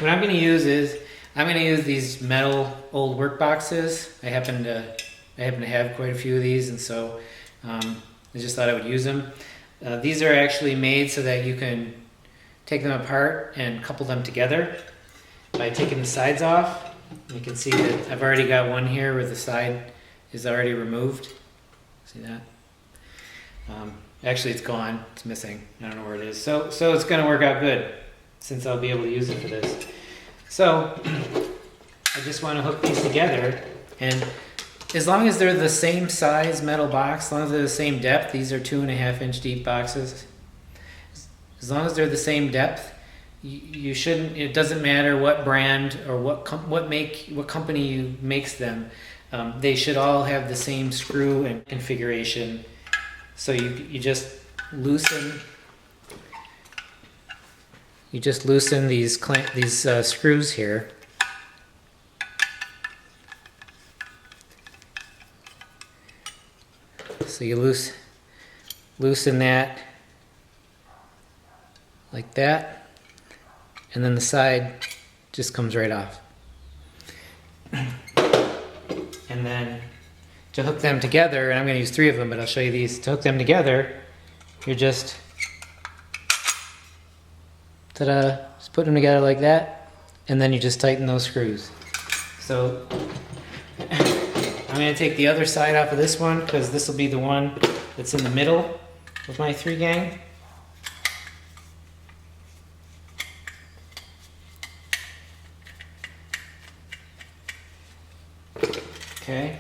what I'm going to use is I'm going to use these metal old work boxes. I happen to have quite a few of these, and so I just thought I would use them. These are actually made so that you can take them apart and couple them together by taking the sides off. You can see that I've already got one here where the side is already removed. See that? Actually, it's gone. It's missing. I don't know where it is. So it's going to work out good since I'll be able to use it for this. So I just want to hook these together, and as long as they're the same size metal box, as long as they're the same depth, these are 2.5 inch deep boxes. As long as they're the same depth, you shouldn't. It doesn't matter what brand or what company makes them. They should all have the same screw and configuration. So you just loosen. You just loosen these screws here. So you loosen that like that, and then the side just comes right off. And then to hook them together, and I'm going to use 3 of them, but I'll show you these. To hook them together, you're just just put them together like that, and then you just tighten those screws. So I'm going to take the other side off of this one, because this will be the one that's in the middle of my 3 gang. Okay.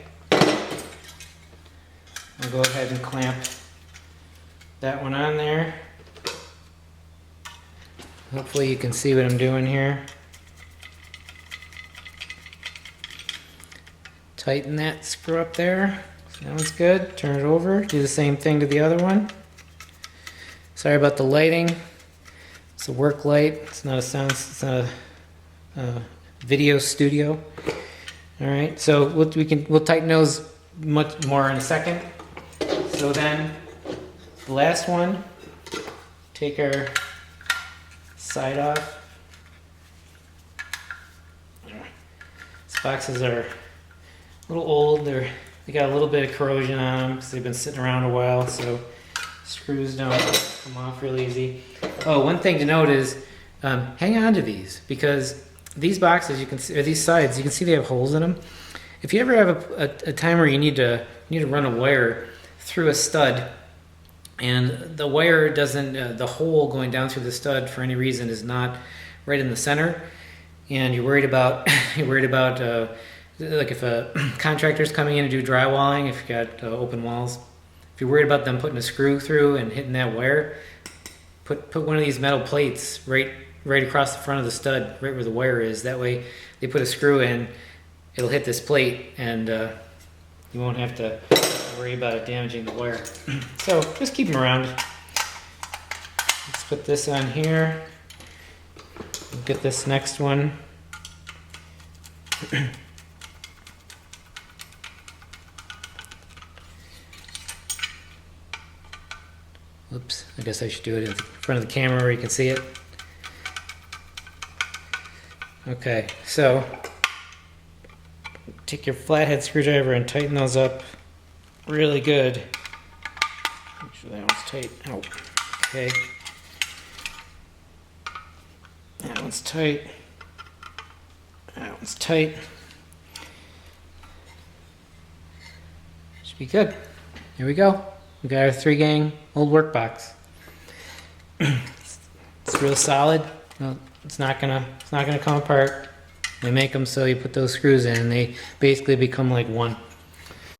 I'll go ahead and clamp that one on there. Hopefully you can see what I'm doing here. Tighten that screw up there. So that one's good. Turn it over. Do the same thing to the other one. Sorry about the lighting. It's a work light. It's not a sound. It's not a video studio. All right. So we'll tighten those much more in a second. So then the last one. Take our side off. These boxes are a little old. They got a little bit of corrosion on them because they've been sitting around a while, so screws don't come off real easy. Oh, one thing to note is hang on to these, because these boxes you can see, or these sides, you can see they have holes in them. If you ever have a time where you need to run a wire through a stud, and the wire doesn't, the hole going down through the stud for any reason is not right in the center, and you're worried about like if a contractor's coming in to do drywalling, if you've got open walls, if you're worried about them putting a screw through and hitting that wire, put one of these metal plates right across the front of the stud, right where the wire is. That way they put a screw in, it'll hit this plate, and you won't have to worry about it damaging the wire. So just keep them around. Let's put this on here. We'll get this next one. Oops, I guess I should do it in front of the camera where you can see it. Okay, so take your flathead screwdriver and tighten those up really good. Make sure that one's tight. Oh, okay. That one's tight. That one's tight. Should be good. Here we go. We got our 3 gang old work box. It's real solid. Well, it's not gonna come apart. They make them so you put those screws in and they basically become like one.